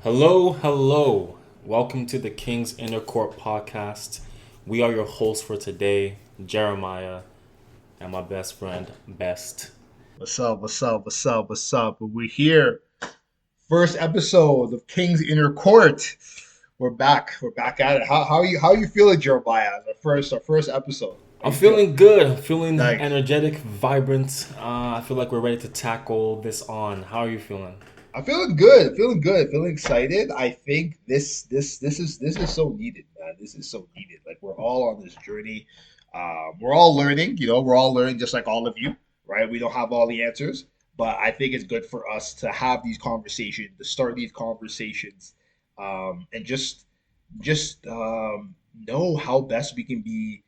Hello, hello. Welcome to the King's Inner Court podcast. We are your hosts for today, Jeremiah, and my best friend, Best. What's up? What's up? What's up? What's up? We're here. First episode of King's Inner Court. We're back. We're back at it. How you feeling, Jeremiah? Our first episode. How I'm you feel? feeling good. I'm feeling Like energetic, vibrant. I feel like we're ready to tackle this on. How are you feeling? I'm feeling good. Feeling good. Feeling excited. I think this is so needed, man. This is so needed. Like we're all on this journey. We're all learning. We're all learning just like all of you, right? We don't have all the answers, but I think it's good for us to have these conversations, to start these conversations, and just know how best we can be,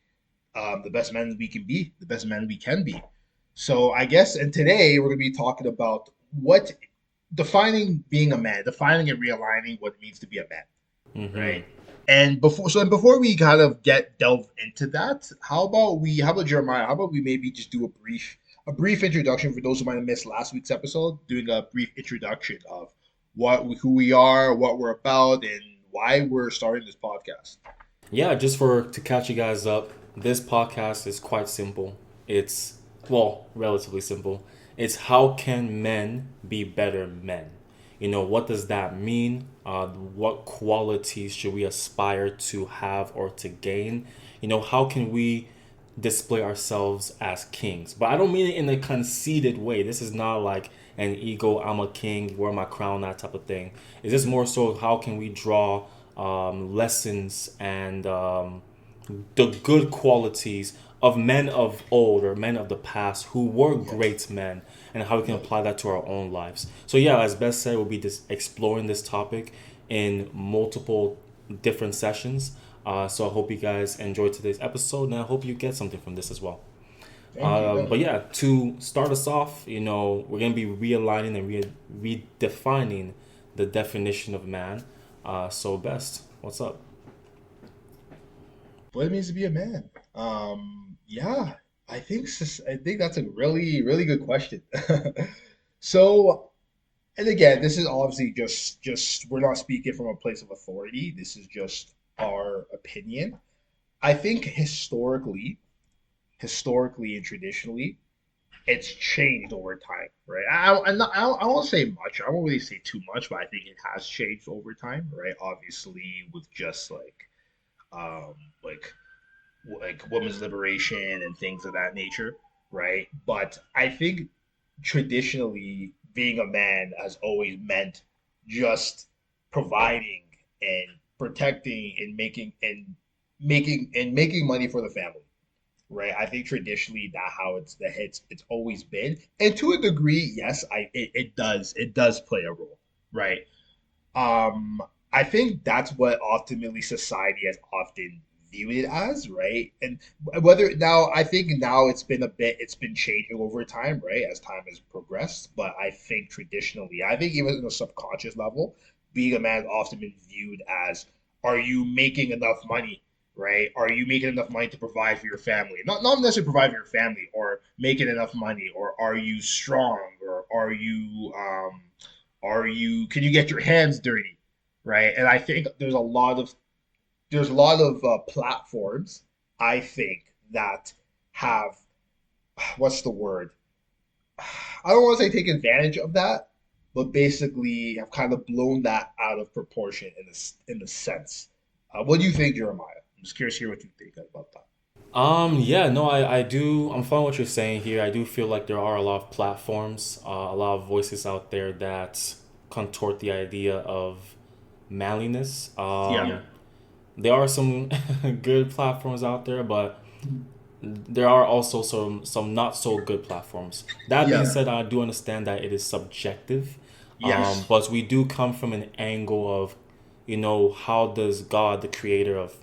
the best men we can be, the best men we can be. So I guess, and today we're gonna be talking about what defining being a man, defining and realigning what it means to be a man, Mm-hmm. right? And before we kind of get delve into that, how about Jeremiah? How about we maybe just do a brief introduction for those who might have missed last week's episode, doing a brief introduction of who we are, what we're about, and why we're starting this podcast. Yeah, just for to catch you guys up, this podcast is quite simple. It's relatively simple. It's how can men be better men? What does that mean? What qualities should we aspire to have or to gain? How can we display ourselves as kings? But I don't mean it in a conceited way. This is not like an ego, I'm a king, wear my crown, that type of thing. It's just more so how can we draw lessons and the good qualities of men of old or men of the past who were Yes. great men, and how we can Yep. apply that to our own lives. So yeah, as Beth said, we'll be exploring this topic in multiple different sessions. So I hope you guys enjoyed today's episode, and I hope you get something from this as well. Thank you. But Thank you. yeah, to start us off, we're gonna be realigning and redefining the definition of man. So Best, what's up? What it means to be a man. Yeah, I think that's a really really good question. So, and again, this is obviously just we're not speaking from a place of authority. This is just our opinion. I think historically and traditionally, it's changed over time, right? I won't say much. I won't really say too much, but I think it has changed over time, right? Obviously, with just um, like women's liberation and things of that nature, right? But I think traditionally being a man has always meant just providing and protecting and making money for the family, right? I think traditionally that how it's always been, and to a degree, yes, it does play a role, right? um I think that's what ultimately society has often viewed it as, right? And whether now I think now it's been changing over time, right, as time has progressed. But I think traditionally, I think even on a subconscious level, being a man has often been viewed as, are you making enough money, right? Are you making enough money to provide for your family? Not necessarily provide for your family or making enough money, or are you strong, or are you can you get your hands dirty, right? And I think there's a lot of platforms, I think, that have, what's the word, I don't want to say take advantage of that, but basically have kind of blown that out of proportion in the sense. What do you think, Jeremiah? I'm just curious to hear what you think about that. Yeah, no, I do. I'm following what you're saying here. I do feel like there are a lot of platforms, a lot of voices out there that contort the idea of manliness. Yeah. There are some good platforms out there, but there are also some not so good platforms. That being Yeah. said, I do understand that it is subjective, Yes. but we do come from an angle of, how does God, the creator of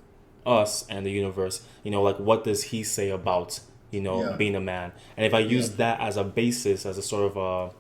us and the universe, like what does he say about, Yeah. being a man? And if I Yeah. use that as a basis, as a sort of a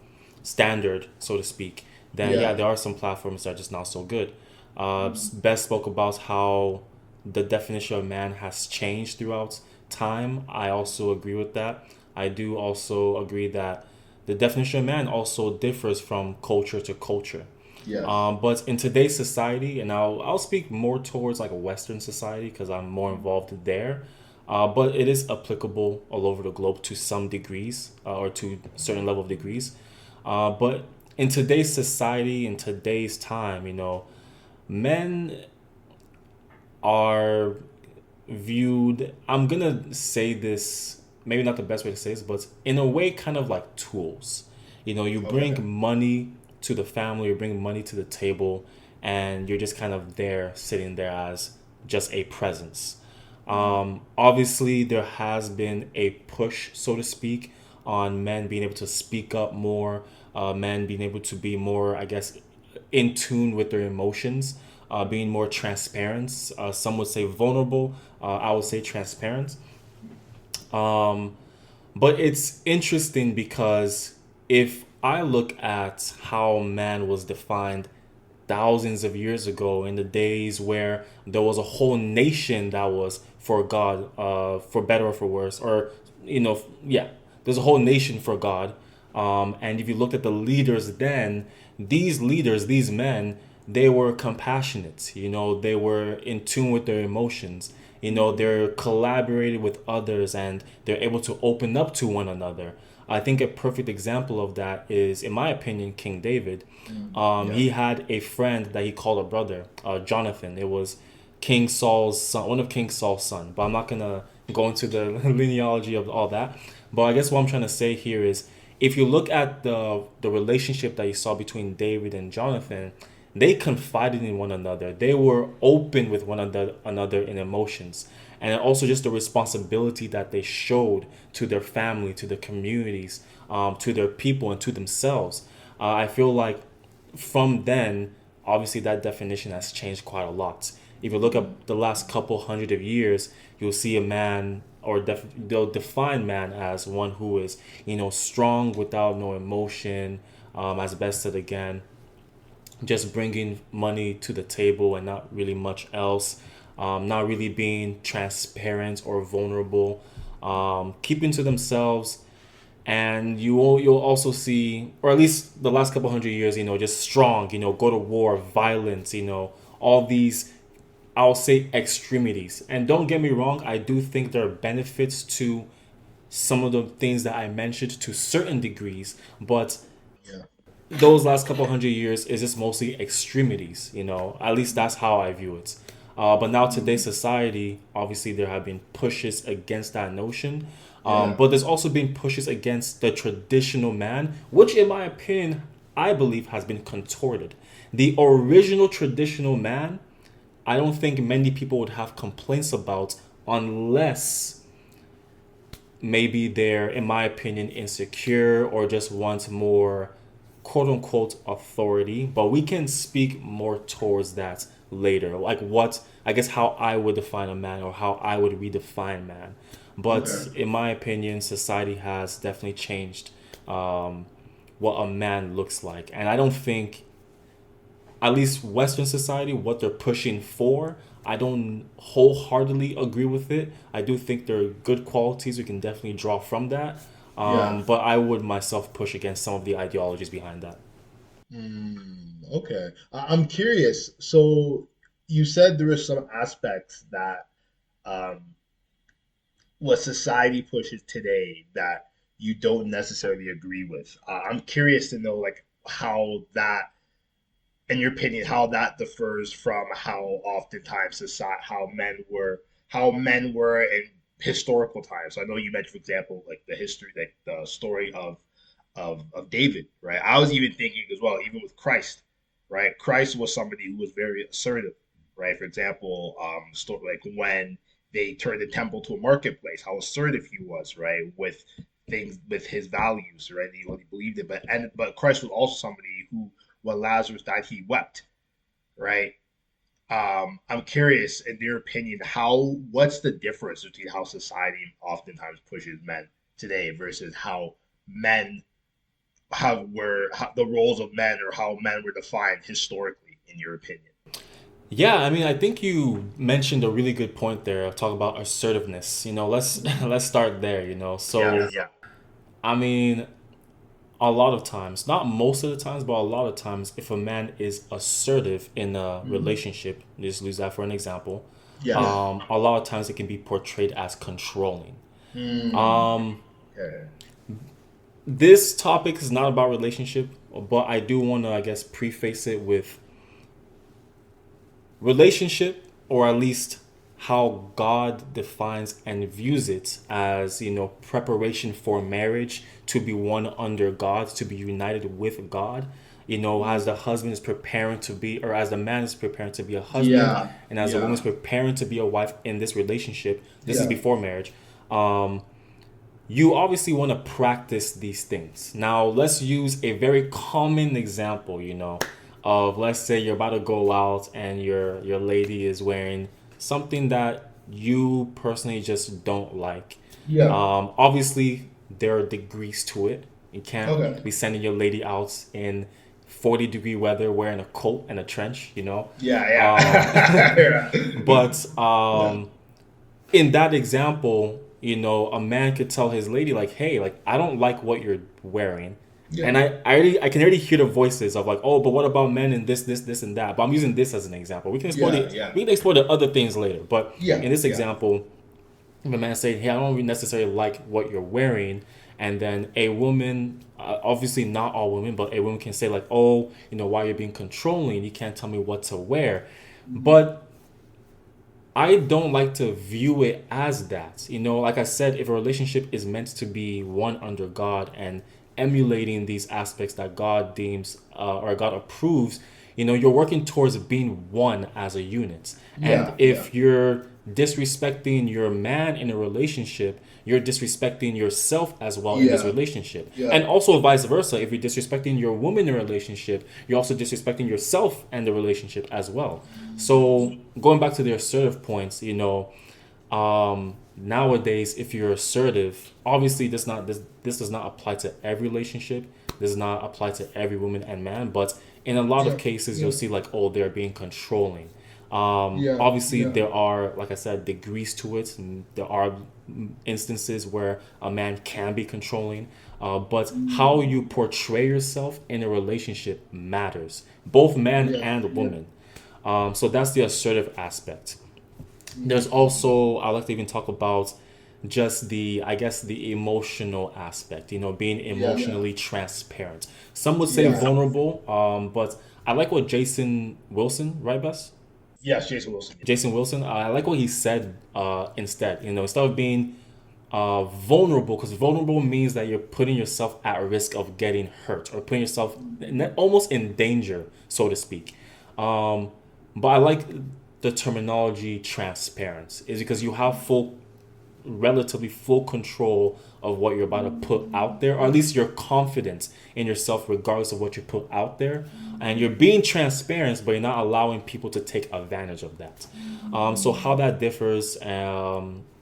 standard, so to speak, then yeah, Yeah. there are some platforms that are just not so good. Mhm. Best spoke about how the definition of man has changed throughout time. I also agree with that. I do also agree that the definition of man also differs from culture to culture. Yes. But in today's society, and I'll speak more towards like a Western society because I'm more involved there. But it is applicable all over the globe to some degrees or to a certain level of degrees. But in today's society, in today's time, men are viewed. I'm gonna say this, maybe not the best way to say this, but in a way, kind of like tools. You Okay. bring money to the family, you bring money to the table, and you're just kind of there, sitting there as just a presence. Mm, Obviously, there has been a push, so to speak, on men being able to speak up more, men being able to be more, I guess, in tune with their emotions, being more transparent. Some would say vulnerable. I would say transparent. But it's interesting because if I look at how man was defined thousands of years ago, in the days where there was a whole nation that was for God, for better or for worse, or yeah, there's a whole nation for God. And if you looked at the leaders then, these leaders, these men, they were compassionate. They were in tune with their emotions. They're collaborating with others and they're able to open up to one another. I think a perfect example of that is, in my opinion, King David. He yes. had a friend that he called a brother, Jonathan. It was King Saul's son, one of King Saul's son. But I'm not gonna go into the linealogy of all that. But I guess what I'm trying to say here is, if you look at the relationship that you saw between David and Jonathan, they confided in one another. They were open with one another in emotions. And also just the responsibility that they showed to their family, to their communities, to their people, and to themselves. I feel like from then, obviously that definition has changed quite a lot. If you look Mm, at the last couple hundred of years, you'll see a man, or they'll define man as one who is, strong without no emotion, as best said again, just bringing money to the table and not really much else, not really being transparent or vulnerable, keeping to themselves. And you'll also see, or at least the last couple hundred years, just strong, go to war, violence, all these, I'll say, extremities. And don't get me wrong, I do think there are benefits to some of the things that I mentioned to certain degrees, but yeah. those last couple hundred years is just mostly extremities. At least that's how I view it. But now today's Mm, society, obviously there have been pushes against that notion. yeah. But there's also been pushes against the traditional man, which in my opinion, I believe has been contorted. The original traditional man, I don't think many people would have complaints about, unless maybe they're, in my opinion, insecure or just want more quote unquote authority. But we can speak more towards that later. Like, what, I guess, how I would define a man or how I would redefine man. But Okay. in my opinion, society has definitely changed what a man looks like. And I don't think, at least Western society, what they're pushing for, I don't wholeheartedly agree with it. I do think there are good qualities we can definitely draw from that. Yeah. But I would myself push against some of the ideologies behind that. Okay. I'm curious. So you said there are some aspects that um, what society pushes today that you don't necessarily agree with. I'm curious to know like how that, in your opinion, how that differs from how oftentimes society, how men were in historical times. So I know you mentioned, for example, like the history, like the story of David, right? I was even thinking as well, even with Christ, right? Christ was somebody who was very assertive, right? For example, story like when they turned the temple to a marketplace, how assertive he was, right? With things, with his values, right? What he believed in, but Christ was also somebody who, when Lazarus died, he wept, right? I'm curious, in your opinion, how what's the difference between how society oftentimes pushes men today versus how men how the roles of men or how men were defined historically, in your opinion? Yeah, I mean, I think you mentioned a really good point there. Talk about assertiveness. Let's Mm, let's start there. yeah, So, I mean, a lot of times, not most of the times, but a lot of times, if a man is assertive in a Mhm. relationship, just use that for an example, Yes. a lot of times it can be portrayed as controlling. Mm. Um, Okay. this topic is not about relationship, but I do want to, I guess, preface it with relationship, or at least how God defines and views it as, preparation for marriage, to be one under God, to be united with God. As the husband is preparing to be, or as the man is preparing to be a husband, Yeah. and as the woman is Yeah. preparing to be a wife in this relationship, this is Yeah. before marriage. Um, you obviously want to practice these things. Now, let's use a very common example, of, let's say you're about to go out and your lady is wearing something that you personally just don't like. Yeah. Obviously, there are degrees to it. You can't Okay. be sending your lady out in 40-degree weather wearing a coat and a trench. Yeah. Um, Yeah. but Yeah. in that example, a man could tell his lady like, "Hey, like I don't like what you're wearing," Yeah. and I can already hear the voices of like, "Oh, but what about men and this, and that?" But I'm using this as an example. We can explore Yeah. the Yeah. we can explore the other things later. But Yeah. in this Yeah. example, if a man saying, "Hey, I don't really necessarily like what you're wearing," and then a woman, obviously not all women, but a woman can say like, "Oh, why you're being controlling? You can't tell me what to wear," Mhm. but I don't like to view it as that. Like I said, if a relationship is meant to be one under God and emulating these aspects that God deems, or God approves, you're working towards being one as a unit. And Yeah. Yeah. if you're disrespecting your man in a relationship, you're disrespecting yourself as well in this Yeah. relationship. Yeah. And also vice versa. If you're disrespecting your woman in a relationship, you're also disrespecting yourself and the relationship as well. So going back to the assertive points, nowadays if you're assertive, obviously this does not apply to every relationship. This does not apply to every woman and man, but in a lot of Yeah. cases you'll Yeah. see like, oh, they're being controlling. Yeah. Obviously Yeah. there are, like I said, degrees to it, and there are instances where a man can be controlling, but how you portray yourself in a relationship matters, both man Yeah. and Yeah. woman. So that's the assertive aspect. There's Mm-hmm. also, I like to even talk about just the, I guess, the emotional aspect, being Yeah. Yeah. emotionally transparent. Some would say Yeah. vulnerable, but I like what Jason Wilson, right, Bess? Yes, Jason Wilson. Jason Wilson, I like what he said, instead. Instead of being vulnerable, because vulnerable means that you're putting yourself at risk of getting hurt or putting yourself almost in danger, so to speak. Um, but I like the terminology transparent, is because you have relatively full control of what you're about to put out there, or at least you're confident in yourself regardless of what you put out there. And you're being transparent, but you're not allowing people to take advantage of that. So how that differs,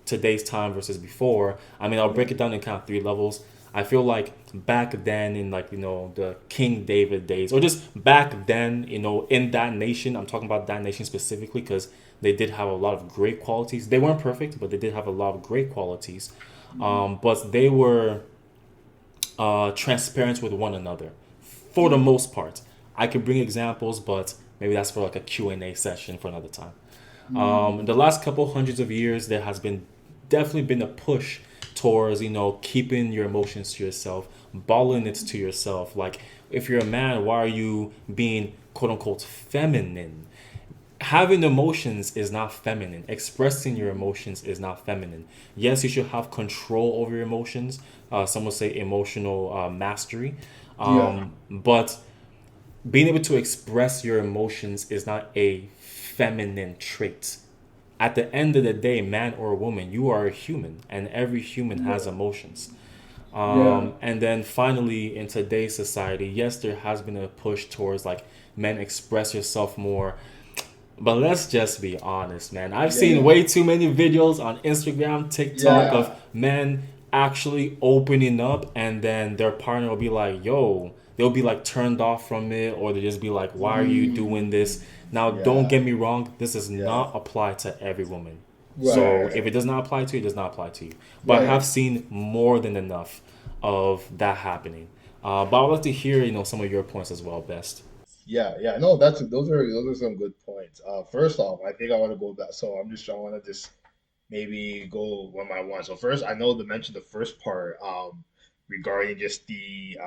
today's time versus before, I mean, I'll break it down in kind of three levels. I feel like back then in, like, the King David days, or just back then, in that nation, I'm talking about that nation specifically because they did have a lot of great qualities. They weren't perfect, but they did have a lot of great qualities. But they were transparent with one another for the most part. I could bring examples, but maybe that's for like a Q&A session for another time. In the last couple hundreds of years, there has been definitely been a push towards, keeping your emotions to yourself, balling it to yourself. Like, if you're a man, why are you being quote unquote feminine? Having emotions is not feminine. Expressing your emotions is not feminine. Yes, you should have control over your emotions. Some would say emotional mastery. Yeah. But being able to express your emotions is not a feminine trait. At the end of the day, man or woman, you are a human, and every human has emotions. Yeah. And then finally, in today's society, yes, there has been a push towards like, men, express yourself more. But let's just be honest, man. I've seen Yeah. way too many videos on Instagram, TikTok of Yeah. men actually opening up, and then their partner will be like, yo, they'll be like turned off from it, or they just be like, why are you doing this? Now, don't Yeah. get me wrong, this does Yeah. not apply to every woman. So if Right. it does not apply to you, it does not apply to you. But I have Right. seen more than enough of that happening. But I would like to hear, some of your points as well, best. Yeah, yeah. No, those are some good points. First off, I think I want to go back. So I want to just maybe go one by one. So first, I know to mention the first part regarding just the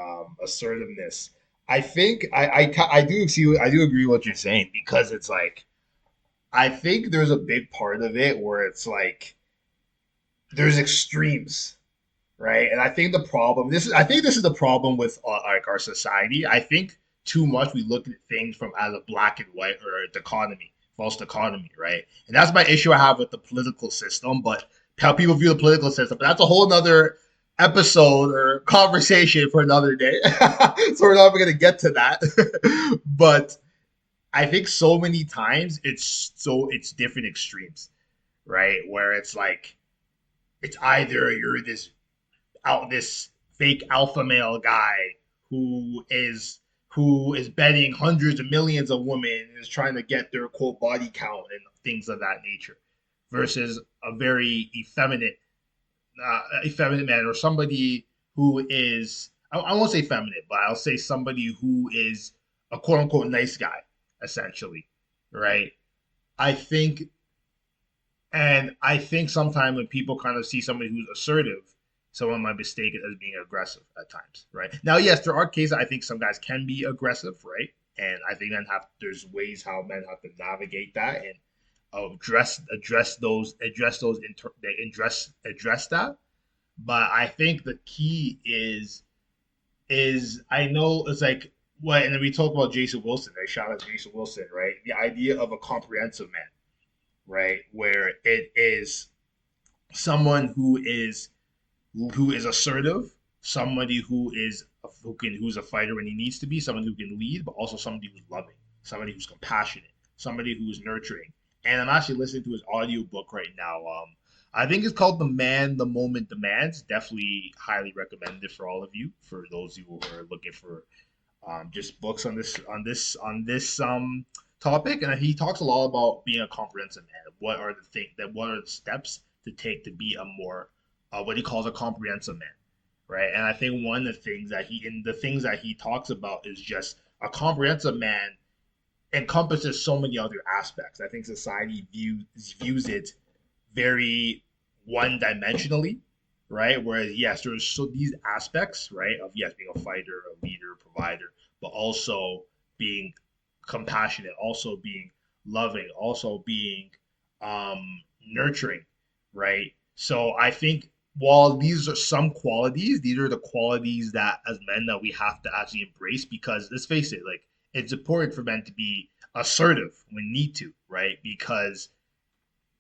assertiveness. I think I do see I do agree with what you're saying because it's like I think there's a big part of it where it's like there's extremes, right? And I think I think this is the problem with like our society. I think too much we look at things from as a black and white or dichotomy, false dichotomy, right? And that's my issue I have with the political system, but how people view the political system. But that's a whole nother episode or conversation for another day. So we're not going to get to that. But I think so many times it's different extremes, right? Where it's like it's either you're this fake alpha male guy who is betting hundreds of millions of women and is trying to get their quote body count and things of that nature, versus a very effeminate man or somebody who is I won't say feminine, but I'll say somebody who is a quote unquote nice guy, essentially, right? I think I think sometimes when people kind of see somebody who's assertive, someone might mistake it as being aggressive at times, right? Now, yes, there are cases I think some guys can be aggressive, right? And I think there's ways how men have to navigate that and address that. But I think the key is I know it's like what, and then we talk about Jason Wilson, right? Shout out Jason Wilson, right? The idea of a comprehensive man, right? Where it is someone who is assertive, somebody who's a fighter when he needs to be, someone who can lead, but also somebody who's loving, somebody who's compassionate, somebody who's nurturing. And I'm actually listening to his audiobook right now. I think it's called The Man the Moment Demands. Definitely highly recommended for all of you, for those of you who are looking for just books on this topic. And he talks a lot about being a comprehensive man. What are the steps to take to be a more what he calls a comprehensive man, right? And I think one of the things that he talks about is just a comprehensive man encompasses so many other aspects. I think society views it very one dimensionally, right? Whereas yes, there's so these aspects, right, of yes being a fighter, a leader, provider, but also being compassionate, also being loving, also being um, nurturing, right? So I think while these are some qualities, these are the qualities that as men that we have to actually embrace because let's face it, like it's important for men to be assertive when need to, right? Because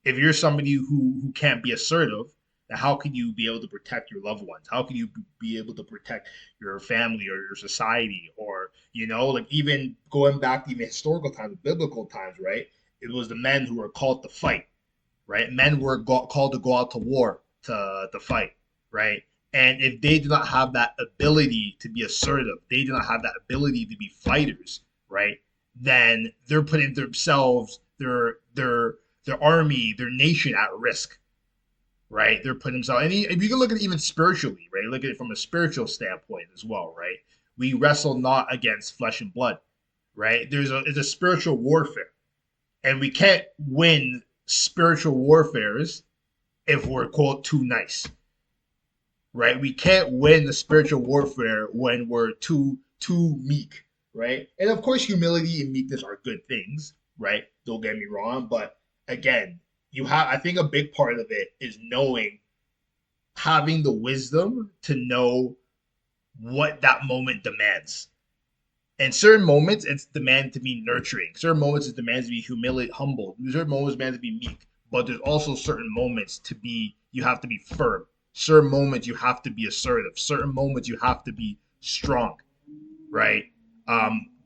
if you're somebody who can't be assertive, then how can you be able to protect your loved ones? How can you be able to protect your family or your society? Or, like even going back to even historical times, biblical times, right? It was the men who were called to fight, right? Men were called to go out to war to fight, right? And if they do not have that ability to be assertive, they do not have that ability to be fighters, right? Then they're putting themselves, their army, their nation at risk, right? They're putting themselves, and if you can look at it even spiritually, right? Look at it from a spiritual standpoint as well, right? We wrestle not against flesh and blood, right? It's a spiritual warfare, and we can't win spiritual warfares if we're quote too nice, right? We can't win the spiritual warfare when we're too meek, right? And of course, humility and meekness are good things, right? Don't get me wrong, but again, I think a big part of it is having the wisdom to know what that moment demands. And certain moments, it's demanded to be nurturing. Certain moments, it demands to be humble. Certain moments, demand to be meek. But there's also certain moments you have to be firm. Certain moments, you have to be assertive. Certain moments, you have to be strong, right?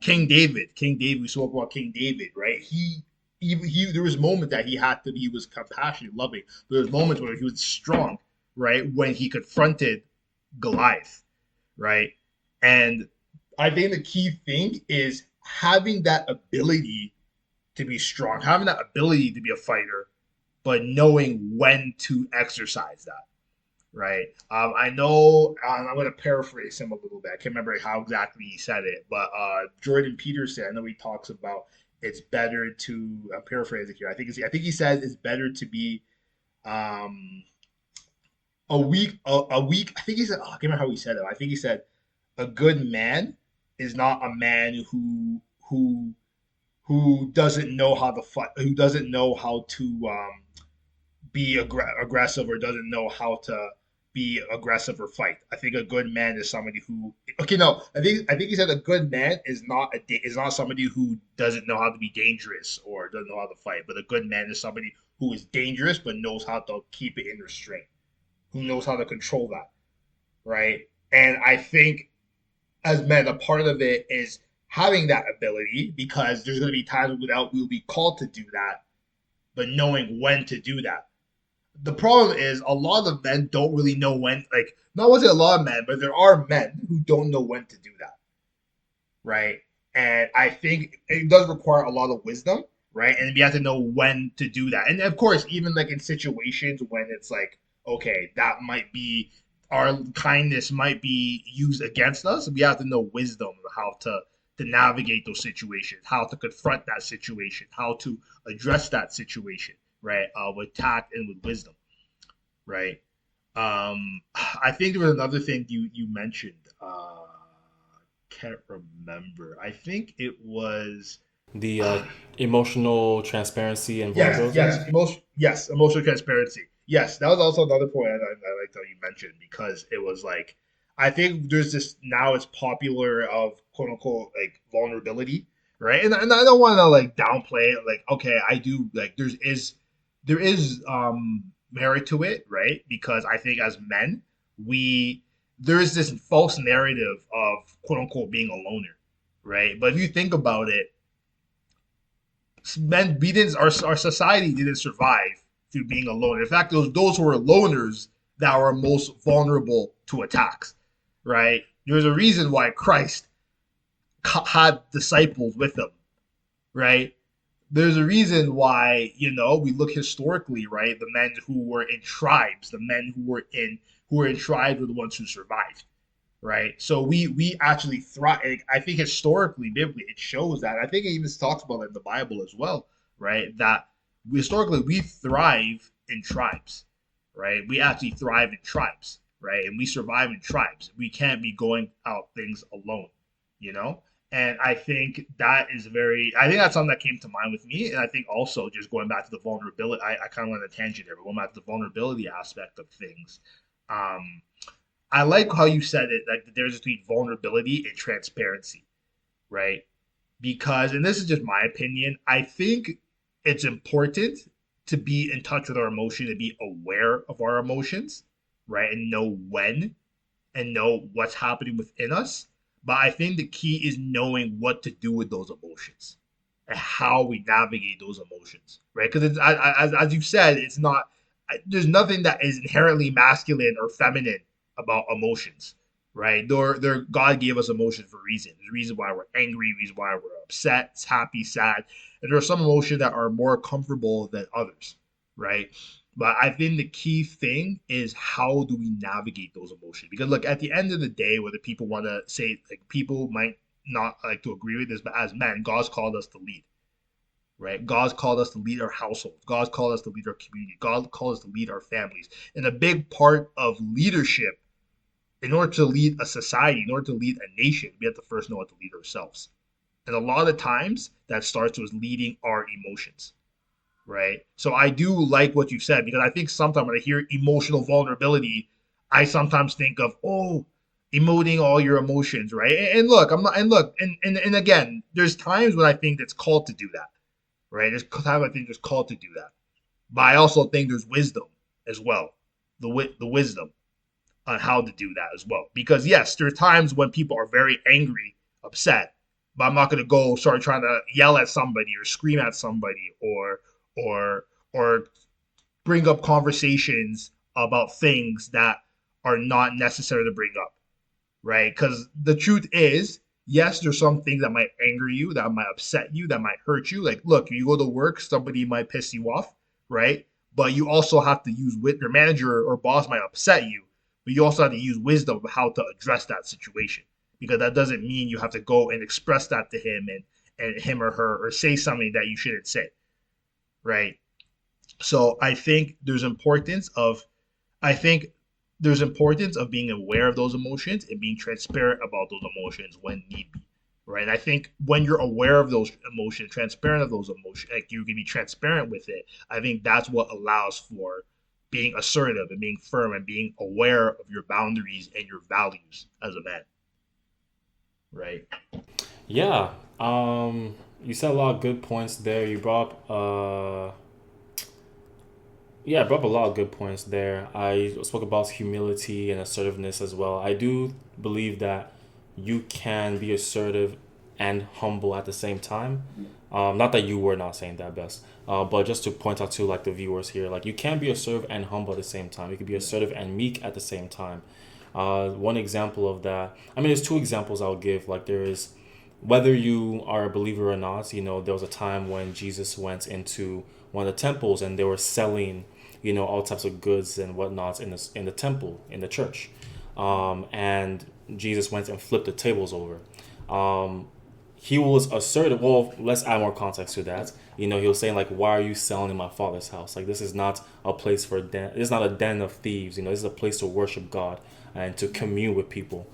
King David, we spoke about King David, right? There was moments that he was compassionate, loving. There was moments where he was strong, right? When he confronted Goliath, right? And I think the key thing is having that ability to be strong, having that ability to be a fighter, but knowing when to exercise that, right? I know I'm going to paraphrase him a little bit. I can't remember how exactly he said it, but Jordan Peterson, I know he talks about it's better to. I'm paraphrasing here. I think he says it's better to be um, a week. I think he said. Oh, I can't remember how he said it. I think he said a good man is not a man who doesn't know how to fight, who doesn't know how to be aggressive or doesn't know how to be aggressive or fight. I think a good man is somebody who. Okay, no, I think he said a good man is not somebody who doesn't know how to be dangerous or doesn't know how to fight, but a good man is somebody who is dangerous but knows how to keep it in restraint, who knows how to control that, right? And I think as men, a part of it is having that ability because there's going to be times without we'll be called to do that, but knowing when to do that. The problem is a lot of men don't really know when, like, not was it a lot of men, but there are men who don't know when to do that, right? And I think it does require a lot of wisdom, right? And we have to know when to do that. And of course, even like in situations when it's like, okay, that might be our kindness might be used against us. We have to know wisdom of how to navigate those situations, how to confront that situation, how to address that situation, right? With tact and with wisdom, right? I think there was another thing you mentioned. Can't remember. I think it was. The emotional transparency and Yes, vulnerability. yes, emotional transparency. Yes, that was also another point I liked how you mentioned because it was like I think there's this now it's popular of quote unquote like vulnerability, right? And I don't want to like downplay it. Like okay, I do like there is merit to it, right? Because I think as men we there is this false narrative of quote unquote being a loner, right? But if you think about it, men we didn't our society didn't survive through being alone. In fact, those who were loners that were most vulnerable to attacks, right? There's a reason why Christ had disciples with him, right? There's a reason why we look historically, right? The men who were in tribes, the men who were in tribes were the ones who survived, right? So we actually thrive. I think historically, biblically, it shows that. I think it even talks about it in the Bible as well, right? That historically we thrive in tribes, right? We actually thrive in tribes, right? And we survive in tribes. We can't be going out things alone, you know. And I think that is very. I think that's something that came to mind with me. And I think also just going back to the vulnerability. I kind of went on a tangent there, but going back to the vulnerability aspect of things. Um, I like how you said it, like the difference between vulnerability and transparency, right? Because, and this is just my opinion, I think it's important to be in touch with our emotion and be aware of our emotions, right? And know when and know what's happening within us. But I think the key is knowing what to do with those emotions and how we navigate those emotions, right? Because as you said, it's not, there's nothing that is inherently masculine or feminine about emotions, right? God gave us emotions for a reason. There's a reason why we're angry, reason why we're upset, happy, sad. And there are some emotions that are more comfortable than others, right? But I think the key thing is how do we navigate those emotions? Because look, at the end of the day, whether people want to say like people might not like to agree with this, but as men, God's called us to lead, right? God's called us to lead our households. God's called us to lead our community. God called us to lead our families. And a big part of leadership, in order to lead a society, in order to lead a nation, we have to first know how to lead ourselves. And a lot of times that starts with leading our emotions, right? So I do like what you said because I think sometimes when I hear emotional vulnerability, I sometimes think of emoting all your emotions, right? And look, I'm not, and look, and again, there's times when I think it's called to do that, right? There's times I think there's called to do that, but I also think there's wisdom as well, the wisdom on how to do that as well. Because yes, there are times when people are very angry, upset, but I'm not going to go start trying to yell at somebody or scream at somebody or or bring up conversations about things that are not necessary to bring up, right? Because the truth is, yes, there's some things that might anger you, that might upset you, that might hurt you. Like, look, you go to work, somebody might piss you off, right? but you also have to use with your manager or boss might upset you, but you also have to use wisdom of how to address that situation, because that doesn't mean you have to go and express that to him and him or her, or say something that you shouldn't say, right? So I think there's importance of being aware of those emotions and being transparent about those emotions when need be, right? And I think when you're aware of those emotions, transparent of those emotions, like you can be transparent with it. I think that's what allows for being assertive and being firm and being aware of your boundaries and your values as a man, right? Yeah. You said a lot of good points there. You brought up yeah, I brought up a lot of good points there. I spoke about humility and assertiveness as well. I do believe that you can be assertive and humble at the same time. Not that you were not saying that, best, but just to point out to like the viewers here, like you can be assertive and humble at the same time. You can be assertive and meek at the same time. One example of that, I mean, there's two examples I'll give. Like there is, whether you are a believer or not, there was a time when Jesus went into one of the temples and they were selling, all types of goods and whatnots in the temple, in the church. And Jesus went and flipped the tables over. Um, he was assertive. Well, let's add more context to that. He was saying like, "Why are you selling in my father's house? Like, this is not a place for den. This is not a den of thieves. This is a place to worship God and to commune with people."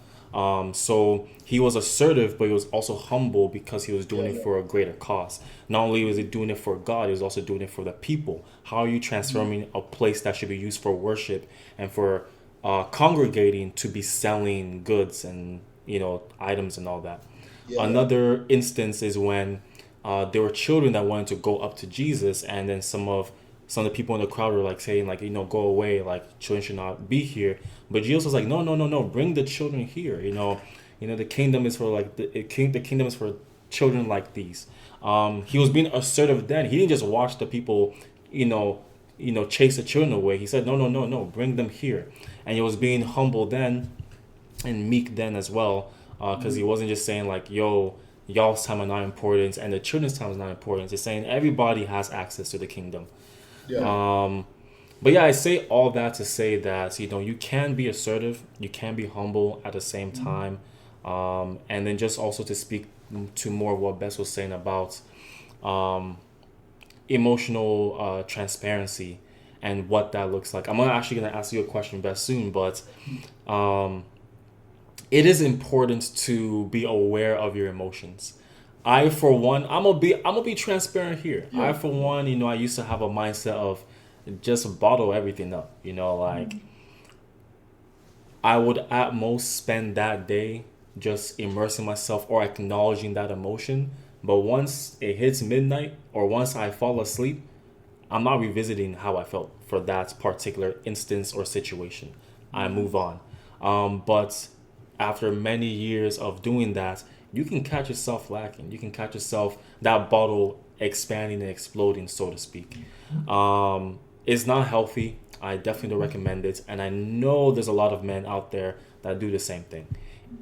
So he was assertive, but he was also humble because he was doing Yeah, it yeah. for a greater cause. Not only was he doing it for God, he was also doing it for the people. How are you transforming a place that should be used for worship and for congregating to be selling goods and items and all that? Yeah, yeah. Another instance is when there were children that wanted to go up to Jesus, and then some of the people in the crowd were like saying like, go away, like children should not be here. But Jesus was like, no, no, no, no, bring the children here. The kingdom is for like the kingdom is for children like these. He was being assertive then. He didn't just watch the people, you know, chase the children away. He said, no, no, no, no, bring them here. And he was being humble then and meek then as well, because he wasn't just saying like, yo, y'all's time are not important and the children's time is not important. He's saying everybody has access to the kingdom. Yeah. But yeah, I say all that to say that you can be assertive, you can be humble at the same time, and then just also to speak to more of what Bess was saying about um, emotional transparency and what that looks like. I'm actually gonna ask you a question, Bess, soon, but um, it is important to be aware of your emotions. I for one, I'm gonna be transparent here. Yeah. I for one, I used to have a mindset of just bottle everything up. Like I would at most spend that day just immersing myself or acknowledging that emotion. But once it hits midnight or once I fall asleep, I'm not revisiting how I felt for that particular instance or situation. I move on. But after many years of doing that, you can catch yourself lacking. You can catch yourself that bottle expanding and exploding, so to speak. It's not healthy. I definitely don't recommend it. And I know there's a lot of men out there that do the same thing.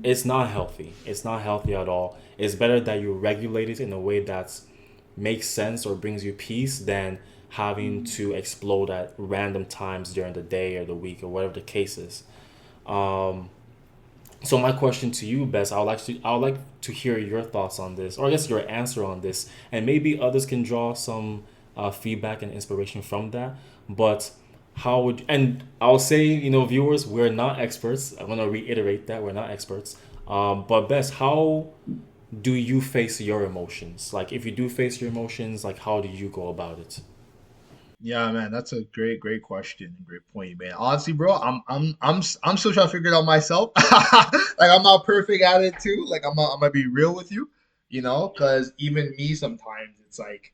It's not healthy. It's not healthy at all. It's better that you regulate it in a way that makes sense or brings you peace than having to explode at random times during the day or the week or whatever the case is. Um, so my question to you, Bess, I would like to hear your thoughts on this, or I guess your answer on this, and maybe others can draw some feedback and inspiration from that. But how would and I'll say, viewers, we're not experts. I want to reiterate that we're not experts. But Bess, how do you face your emotions? Like, if you do face your emotions, like, how do you go about it? Yeah, man, that's a great question, great point, man. Honestly, bro, I'm still trying to figure it out myself. Like, I'm not perfect at it too. Like, I'm gonna be real with you, because even me sometimes it's like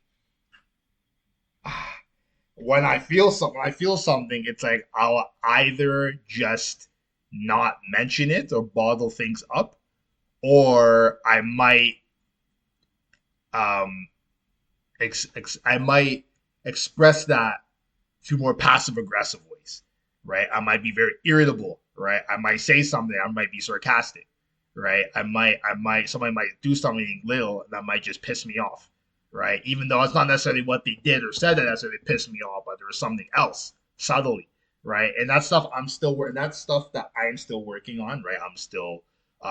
when I feel something, it's like I'll either just not mention it or bottle things up, or um I might express that through more passive aggressive ways, right? I might be very irritable, right? I might say something, I might be sarcastic, right? Somebody might do something little and that might just piss me off, right? Even though it's not necessarily what they did or said that necessarily pissed me off, but there was something else subtly, right? And that stuff I'm still working. That's stuff that I'm still working on, right? I'm still,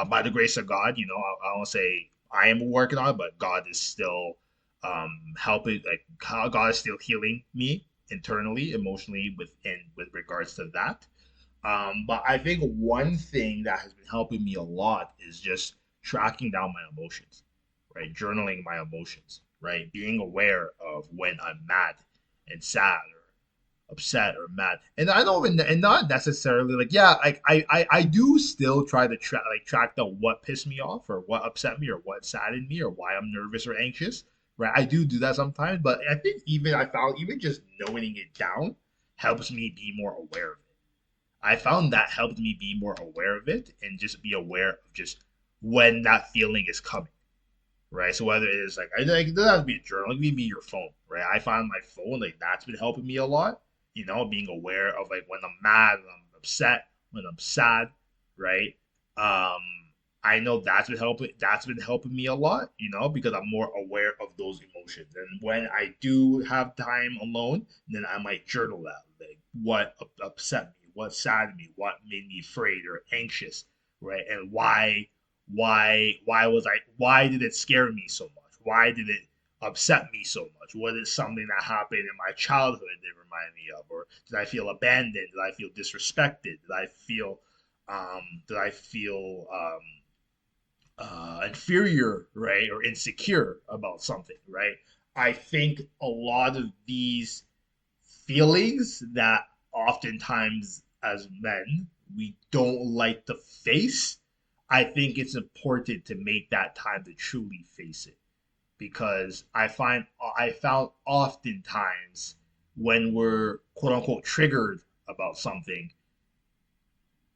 by the grace of God, I won't say I am working on it, but God is still helping. Like how God is still healing me internally, emotionally, with regards to that. But I think one thing that has been helping me a lot is just tracking down my emotions, right? Journaling my emotions, right? Being aware of when I'm mad and sad or upset or mad. And I don't even, and not necessarily like, yeah, like I do still try to track down what pissed me off or what upset me or what saddened me or why I'm nervous or anxious, right? I do that sometimes, but I think even I found even just knowing it down helps me be more aware of it. I found that helped me be more aware of it and just be aware of just when that feeling is coming, right? So whether it is like it doesn't have to be a journal, it can be your phone, right? I find my phone like that's been helping me a lot, being aware of like when I'm mad, when I'm upset, when I'm sad, right? Um, I know that's been helping me a lot, because I'm more aware of those emotions. And when I do have time alone, then I might journal that, like what upset me, what saddened me, what made me afraid or anxious, right? And why did it scare me so much? Why did it upset me so much? Was it something that happened in my childhood that reminded me of? Or did I feel abandoned? Did I feel disrespected? Did I feel inferior, right? Or insecure about something, right? I think a lot of these feelings that oftentimes as men we don't like to face, I think it's important to make that time to truly face it because I found oftentimes when we're quote unquote triggered about something,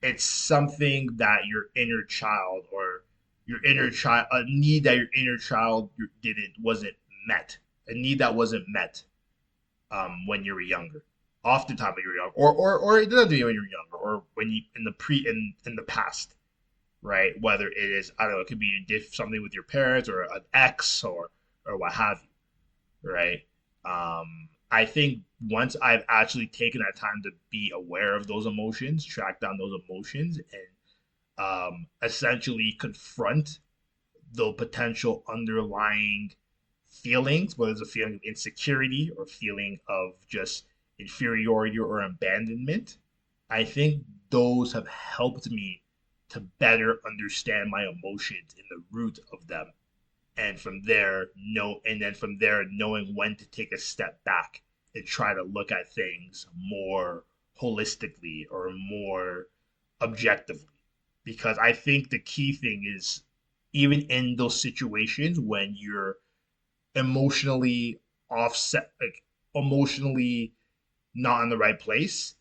it's something that your inner child or your inner child a need that your inner child didn't wasn't met, a need that wasn't met when you were younger. Oftentimes when you were younger, or it doesn't do when you're younger, or when you in the past, right? Whether it is I don't know, it could be something with your parents or an ex or what have you, right? I think once I've actually taken that time to be aware of those emotions, track down those emotions, and essentially confront the potential underlying feelings, whether it's a feeling of insecurity or feeling of just inferiority or abandonment, I think those have helped me to better understand my emotions in the root of them. And from there, knowing when to take a step back and try to look at things more holistically or more objectively. Because I think the key thing is even in those situations when you're emotionally offset, like emotionally not in the right place,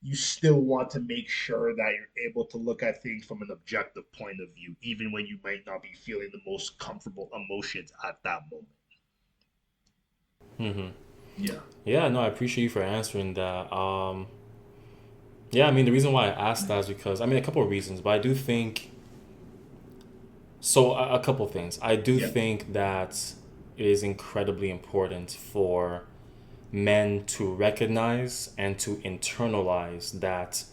you still want to make sure that you're able to look at things from an objective point of view, even when you might not be feeling the most comfortable emotions at that moment. Hmm. Yeah. Yeah, no, I appreciate you for answering that. Yeah, I mean, the reason why I asked that is because, I mean, a couple of reasons, but I do think, so a couple of things. I do Yeah. think that it is incredibly important for men to recognize and to internalize that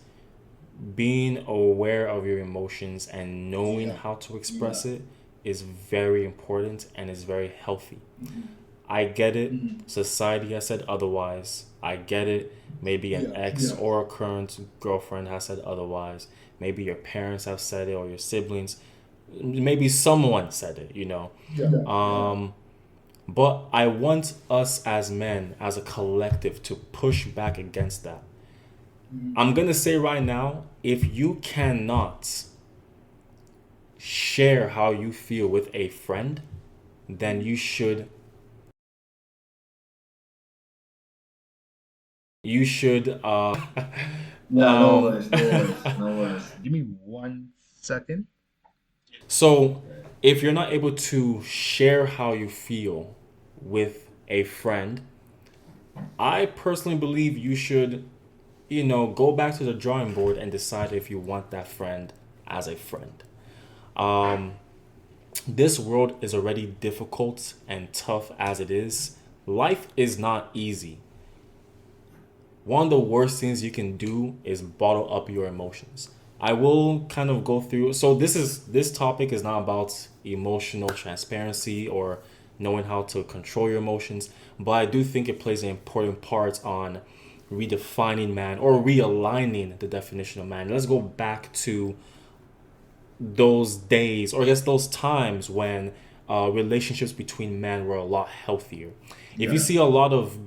being aware of your emotions and knowing Yeah. how to express it is very important and is very healthy. Mm-hmm. I get it. Mm-hmm. Society has said otherwise. I get it. Maybe an Yeah. ex Yeah. or a current girlfriend has said otherwise. Maybe your parents have said it or your siblings. Maybe someone said it. Yeah. Yeah. Um, but I want us as men, as a collective, to push back against that. Mm-hmm. I'm going to say right now, if you cannot share how you feel with a friend, then you should Yeah, no um worries, no worries, no worries. Give me 1 second. so if you're not able to share how you feel with a friend, I personally believe you should, go back to the drawing board and decide if you want that friend as a friend. Um this world is already difficult and tough as it is. Life is not easy. One of the worst things you can do is bottle up your emotions. I will kind of go through. So this topic is not about emotional transparency or knowing how to control your emotions, but I do think it plays an important part on redefining man or realigning the definition of man. Let's go back to those days, or I guess those times when relationships between men were a lot healthier. If you Yeah. see a lot of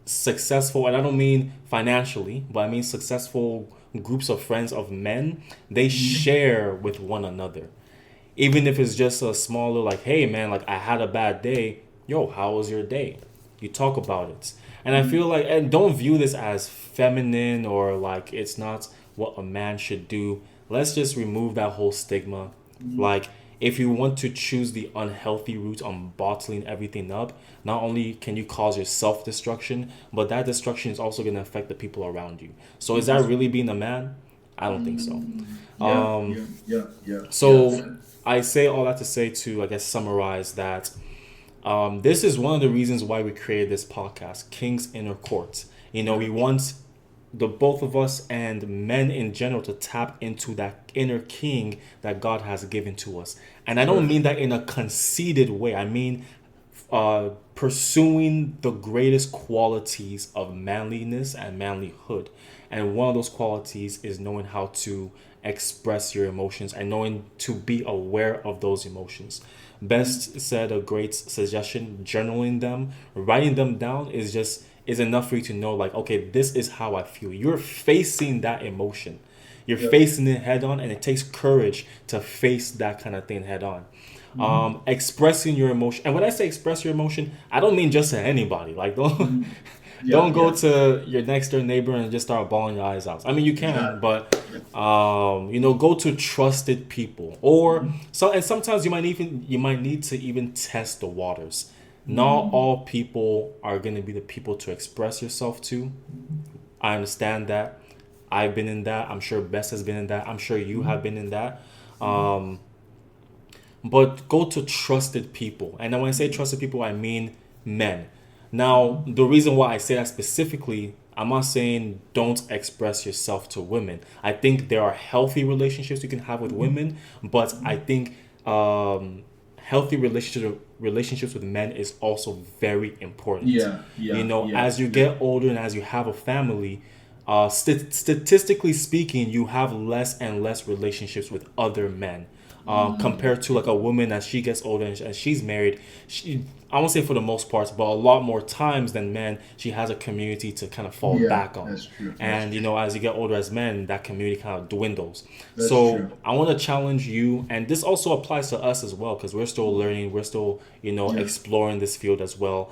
successful, and I don't mean financially, but I mean successful groups of friends of men, they share with one another. Even if it's just a small little like, hey man, like I had a bad day. Yo, how was your day? You talk about it. And I feel like, and don't view this as feminine or like it's not what a man should do. Let's just remove that whole stigma. Like, if you want to choose the unhealthy route on bottling everything up, not only can you cause your self destruction, but that destruction is also going to affect the people around you. So, is that really being a man? I don't think so. Yeah, yeah, yeah, yeah, yeah. So, I say all that to say to, I guess, summarize that this is one of the reasons why we created this podcast, King's Inner Court. You know, we want the both of us and men in general to tap into that inner king that God has given to us. And I don't Sure. mean that in a conceited way. I mean pursuing the greatest qualities of manliness and manlyhood. And one of those qualities is knowing how to express your emotions and knowing to be aware of those emotions. Best said, a great suggestion, journaling them, writing them down is enough for you to know, like, okay, this is how I feel. You're facing that emotion. You're Yeah. facing it head on, and it takes courage to face that kind of thing head on. Expressing your emotion, and when I say express your emotion, I don't mean just to anybody. Like, don't Yeah, don't go yeah, to your next door neighbor and just start bawling your eyes out. I mean, you can, exactly. but Yeah. go to trusted people, or so. And sometimes you might need to even test the waters. Not all people are going to be the people to express yourself to. I understand that. I've been in that. I'm sure Bess has been in that. I'm sure you have been in that. But go to trusted people. And when I say trusted people, I mean men. Now, the reason why I say that specifically, I'm not saying don't express yourself to women. I think there are healthy relationships you can have with women, but I think healthy relationships with men is also very important. Yeah, You yeah, know, yeah, as you yeah. get older and as you have a family, statistically speaking, you have less and less relationships with other men. Compared to like a woman as she gets older and she's married, I won't say for the most part, but a lot more times than men, she has a community to kind of fall Yeah, back on. that's true. That's And true. as you get older as men, that community kind of dwindles. That's So true. I want to challenge you, and this also applies to us as well, because we're still learning, we're still Yeah, exploring this field as well.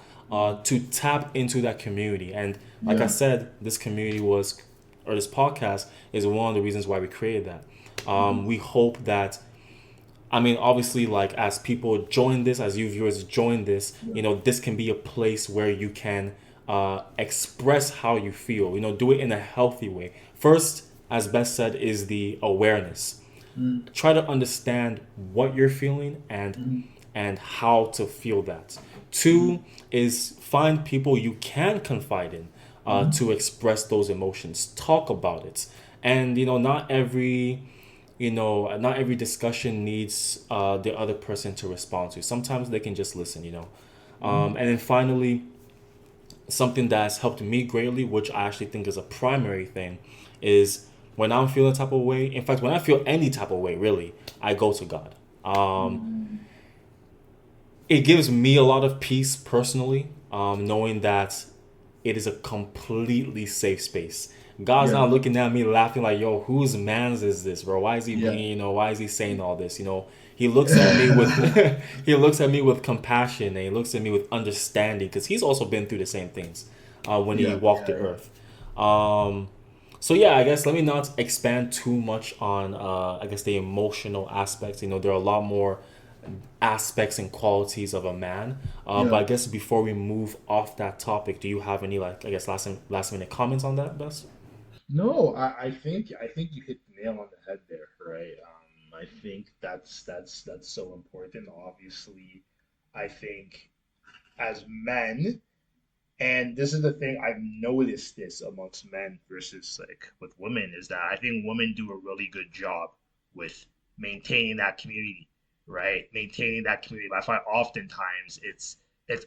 To tap into that community, and like I yeah, said, this podcast is one of the reasons why we created that. We hope that, I mean, obviously, like as people join this, as you viewers join this, yeah, this can be a place where you can express how you feel. Do it in a healthy way. First, as Beth said, is the awareness. Try to understand what you're feeling and how to feel that. Two is find people you can confide in to express those emotions. Talk about it, and not every discussion needs the other person to respond to. Sometimes they can just listen. And then finally, something that's helped me greatly, which I actually think is a primary thing, is when I'm feeling a type of way. In fact, when I feel any type of way, really, I go to God. It gives me a lot of peace personally, knowing that it is a completely safe space. God's yeah, not looking at me laughing like, yo, whose man's is this, bro? Why is he yeah. being, why is he saying all this? He looks at me with he looks at me with compassion, and he looks at me with understanding, because he's also been through the same things when he Yeah, walked the yeah, earth. Um, so yeah, I guess let me not expand too much on I guess the emotional aspects. There are a lot more aspects and qualities of a man. But yeah. I guess before we move off that topic, do you have any, like, I guess, last minute comments on that, Bess? No, I think you hit the nail on the head there, right? I think that's so important. Obviously, I think as men, and this is the thing I've noticed this amongst men versus like with women is that I think women do a really good job with maintaining that community, right? Maintaining that community. But I find oftentimes it's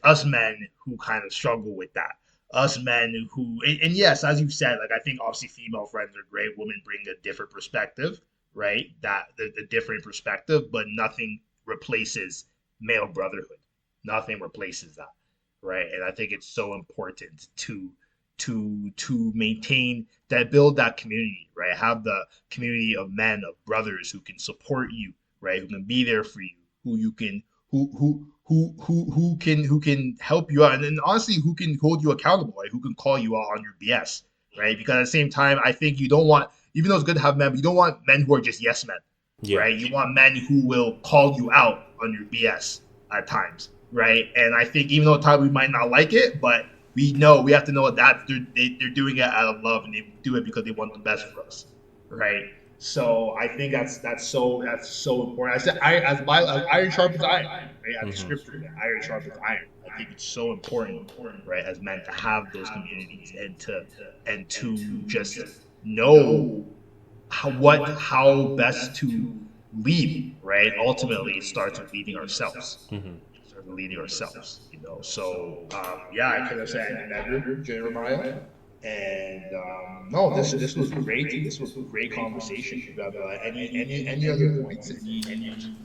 us men who kind of struggle with that. Us men who and yes, as you've said, like I think obviously female friends are great. Women bring a different perspective, right? That the different perspective, but nothing replaces male brotherhood. Nothing replaces that, right? And I think it's so important to maintain that, build that community, right? Have the community of men, of brothers who can support you, right? Who can be there for you, who you can who can help you out, and then honestly, who can hold you accountable, right? Who can call you out on your BS, right? Because at the same time, I think you don't want, even though it's good to have men, but you don't want men who are just yes men, Yeah. right? You want men who will call you out on your BS at times, right? And I think even though at times we might not like it, but we have to know that they're doing it out of love and they do it because they want the best for us, right? So I think that's so important. I said, as iron sharpens iron, right? As the Hmm. scripture, that iron sharpens iron. I think it's so important, right, as men to have those communities and to just know how best to lead, right? Ultimately, it starts with leading ourselves. Hmm. Starts with leading ourselves, So yeah, I couldn't have said anything better, Jeremiah. And no, this was great. This was great conversation. You have any other points? Any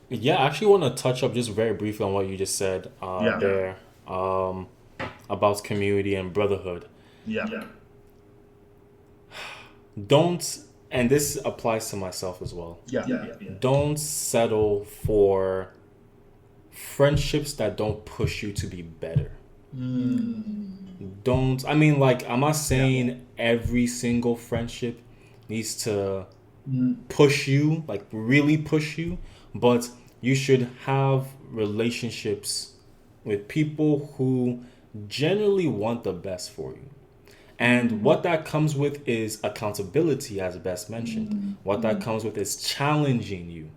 Yeah, I actually want to touch up just very briefly on what you just said yeah there um, about community and brotherhood. yeah Don't, and this applies to myself as well, yeah yeah don't settle for friendships that don't push you to be better. Don't, I mean, like, I'm not yeah saying every single friendship needs to push you, like really push you, but you should have relationships with people who generally want the best for you. And what that comes with is accountability, as Bess mentioned. What that comes with is challenging you.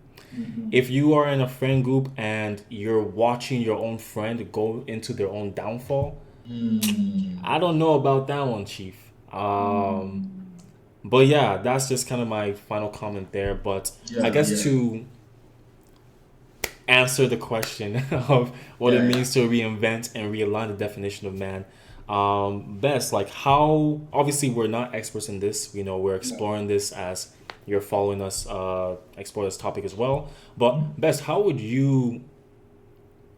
If you are in a friend group and you're watching your own friend go into their own downfall, I don't know about that one, Chief. But yeah, that's just kind of my final comment there. But I yeah guess to answer the question of what it yeah means to reinvent and realign the definition of man, best, like, how, obviously we're not experts in this, we're exploring this as you're following us explore this topic as well, but best, how would you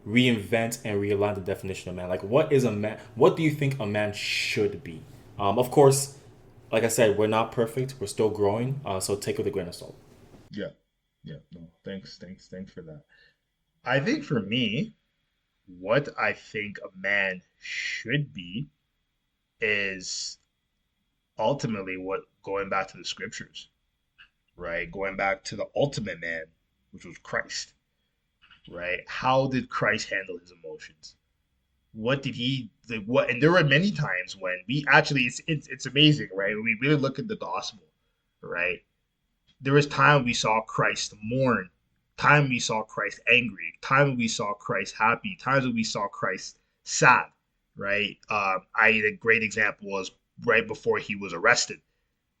reinvent and realign the definition of man? Like, what is a man? What do you think a man should be? Of course, like I said, we're not perfect. We're still growing. So take it with a grain of salt. yeah yeah. No, thanks for that. I think for me, what I think a man should be is ultimately what, going back to the scriptures, right? Going back to the ultimate man, which was Christ, right? How did Christ handle his emotions? What did he like, what? And there were many times when we actually, it's amazing, right? When we really look at the gospel, right? There was time we saw Christ mourn, time we saw Christ angry, time we saw Christ happy, times when we saw Christ sad, right? A great example was right before he was arrested,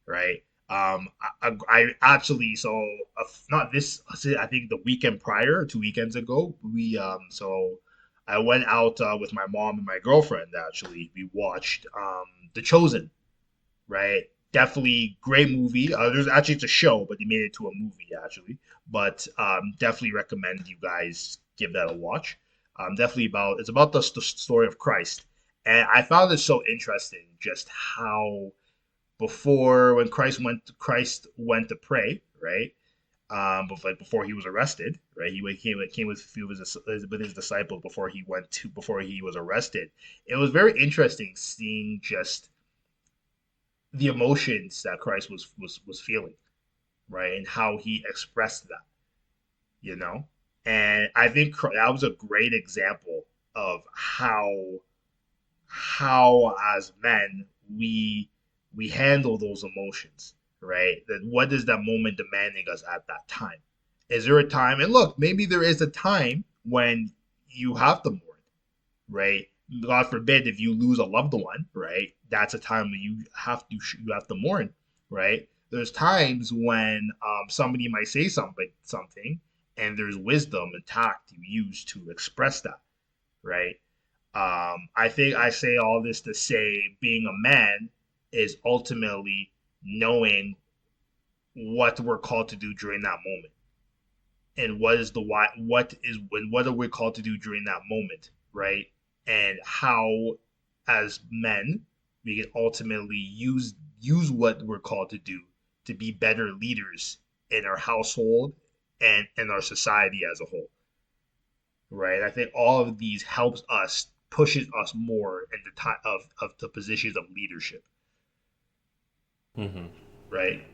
right? I actually saw not this. I think the weekend prior, 2 weekends ago, so I went out with my mom and my girlfriend. Actually, we watched The Chosen, right? Definitely great movie. There's actually, it's a show, but they made it to a movie actually. But definitely recommend you guys give that a watch. Definitely it's about the story of Christ, and I found it so interesting just how before, when Christ went to pray, right? Before he was arrested, right? He came with a few of his disciples before he was arrested. It was very interesting seeing just the emotions that Christ was feeling, right, and how he expressed that, you know. And I think that was a great example of how as men we handle those emotions, right? That what is that moment demanding us at that time, Is there a time? And look, maybe there is a time when you have to mourn, right? God forbid if you lose a loved one, right? That's a time when you have to mourn, right? There's times when somebody might say something, and there's wisdom and tact you use to express that, right? I think I say all this to say being a man is ultimately knowing what we're called to do during that moment, and what is the why, what are we called to do during that moment, right? And how, as men, we can ultimately use what we're called to do to be better leaders in our household and in our society as a whole, right? I think all of these helps us, pushes us more in the time of the positions of leadership, Hmm. right?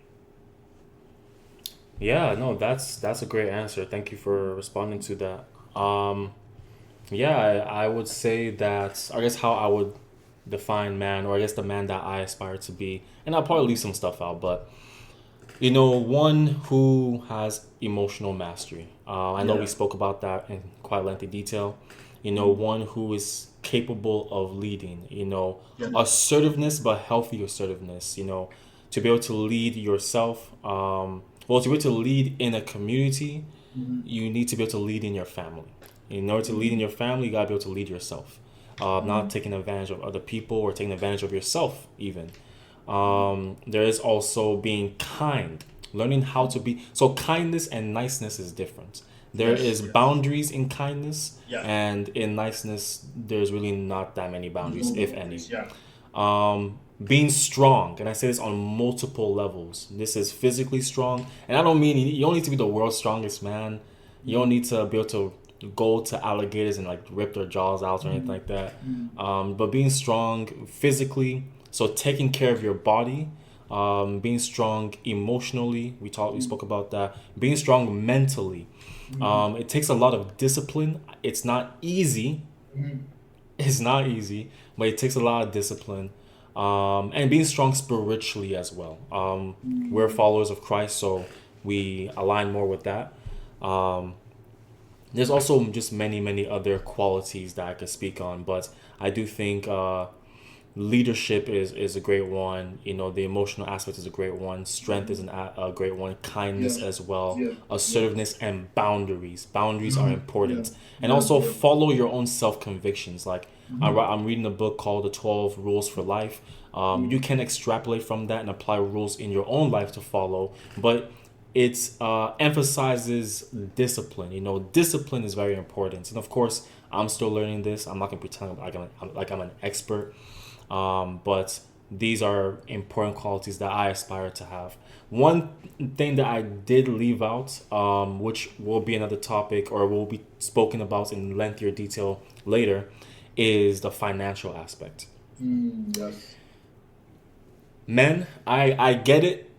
Yeah, no, that's a great answer. Thank you for responding to that. Um, yeah, I would say that I guess how I would define man, or I guess the man that I aspire to be, and I'll probably leave some stuff out, but one who has emotional mastery. I know we Yeah. spoke about that in quite lengthy detail. Mm. One who is capable of leading. Yeah. Assertiveness, but healthy assertiveness. To be able to lead yourself. Well, to be able to lead in a community, Mm-hmm. you need to be able to lead in your family. In order to lead in Mm-hmm. your family, you gotta be able to lead yourself. Not taking advantage of other people or taking advantage of yourself, even. There is also being kind, learning how to be. So, kindness and niceness is different. There Yes. is Yes. boundaries in kindness, Yeah. and in niceness, there's really not that many There's boundaries, no if any. boundaries. Yeah. Being strong, and I say this on multiple levels. This is physically strong, and I don't mean you don't need to be the world's strongest man. You don't need to be able to go to alligators and like rip their jaws out or anything Mm-hmm. like that. Mm-hmm. But being strong physically, so taking care of your body, being strong emotionally. We spoke about that. Being strong mentally. Mm-hmm. It takes a lot of discipline. It's not easy. Mm-hmm. It's not easy, but it takes a lot of discipline. And being strong spiritually as well. We're Mm-hmm. followers of Christ, so we align more with that. There's also just many, many other qualities that I could speak on, but I do think leadership is a great one. The emotional aspect is a great one. Strength is a great one. Yeah. Kindness as well. Yeah. Yeah. Assertiveness and boundaries. Boundaries are Mm-hmm. Yeah. important, and Yeah. also Yeah. follow your own self convictions. Like Mm-hmm. I'm reading a book called The 12 Rules for Life. You Mm-hmm. can extrapolate from that and apply rules in your own life to follow, but it emphasizes discipline. Discipline is very important, and of course, I'm still learning this. I'm not gonna pretend like I'm an expert, but these are important qualities that I aspire to have. One thing that I did leave out, which will be another topic or will be spoken about in lengthier detail later, is the financial aspect. Mm, yes. Men, I get it.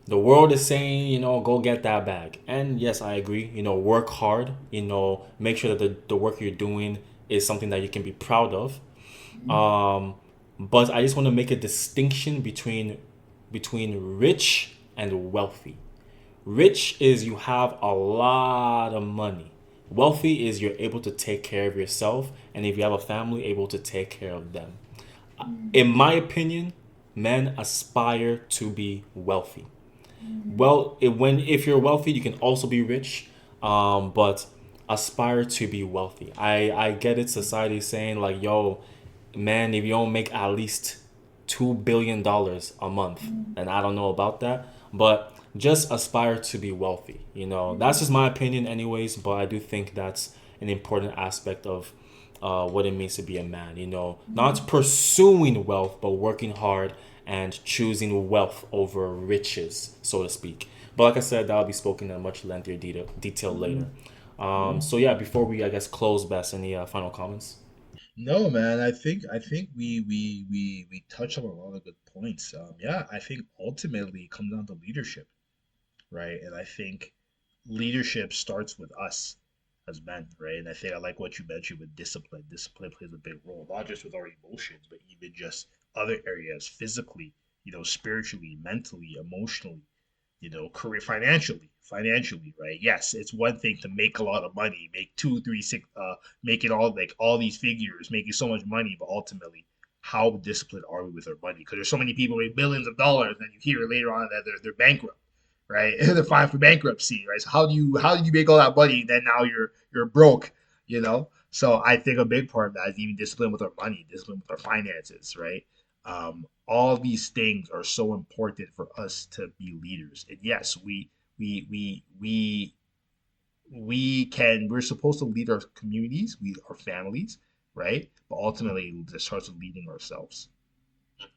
The world is saying, go get that bag. And yes, I agree. Work hard, make sure that the work you're doing is something that you can be proud of. Mm-hmm. Um, but I just want to make a distinction between rich and wealthy. Rich is you have a lot of money. Wealthy is you're able to take care of yourself, and if you have a family, able to take care of them. In Mm-hmm. my opinion, men aspire to be wealthy. Mm-hmm. Well, if you're wealthy, you can also be rich, but aspire to be wealthy. I get it. Society is saying like, yo, man, if you don't make at least $2 billion a month, then I don't know about that. But just aspire to be wealthy. That's just my opinion, anyways. But I do think that's an important aspect of what it means to be a man. Not pursuing wealth, but working hard and choosing wealth over riches, so to speak. But like I said, that'll be spoken in much lengthier detail later. Mm-hmm. Yeah. So yeah, before we I guess close, Best, any final comments? No, man. I think we touched on a lot of good points. Yeah, I think ultimately it comes down to leadership, right? And I think leadership starts with us as men, right? And I think I like what you mentioned with discipline. Discipline plays a big role, not just with our emotions, but even just other areas, physically, spiritually, mentally, emotionally. career financially, right? Yes, it's one thing to make a lot of money, make two, three, six, making all these figures, making so much money, but ultimately, how disciplined are we with our money? Because there's so many people with billions of dollars, and you hear later on that they're bankrupt, right? They're filed for bankruptcy, right? So how do you make all that money? Then now you're broke, you know. So I think a big part of that is even discipline with our money, discipline with our finances, right? All these things are so important for us to be leaders. And yes, we we we we're supposed to lead our communities, our families, right? But ultimately, it starts with leading ourselves.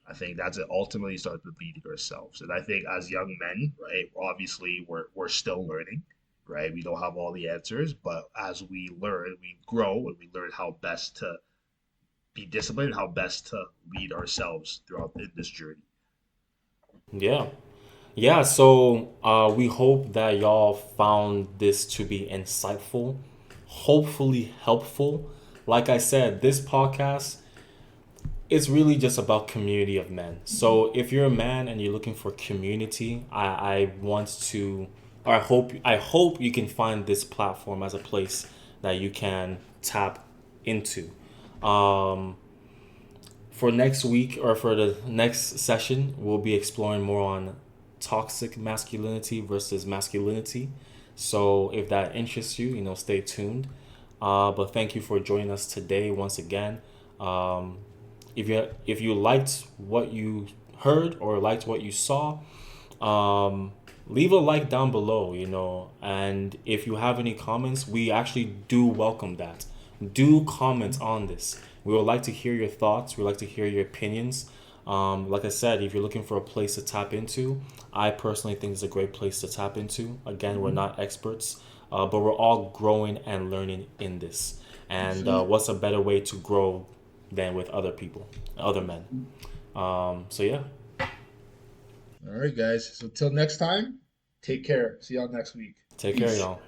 I think that's it. Ultimately starts with leading ourselves. And I think as young men, right, obviously we're still learning, right? We don't have all the answers, but as we learn, we grow and we learn how best to be disciplined, how best to lead ourselves throughout this journey. Yeah. Yeah, so we hope that y'all found this to be insightful, hopefully helpful. Like I said, this podcast is really just about community of men. So if you're a man and you're looking for community, I want to, or I hope you can find this platform as a place that you can tap into. Um, for next week or for the next session, we'll be exploring more on toxic masculinity versus masculinity. So if that interests you, stay tuned. But thank you for joining us today once again. Um, if you liked what you heard or liked what you saw, um, leave a like down below. And if you have any comments, we actually do welcome that. Do comment on this. We would like to hear your thoughts. We'd like to hear your opinions. Like I said, if you're looking for a place to tap into, I personally think it's a great place to tap into. Again, we're not experts, but we're all growing and learning in this. And See? what's a better way to grow than with other people, other men? So yeah, All right, guys. So till next time, take care. See y'all next week. take care, Peace. y'all.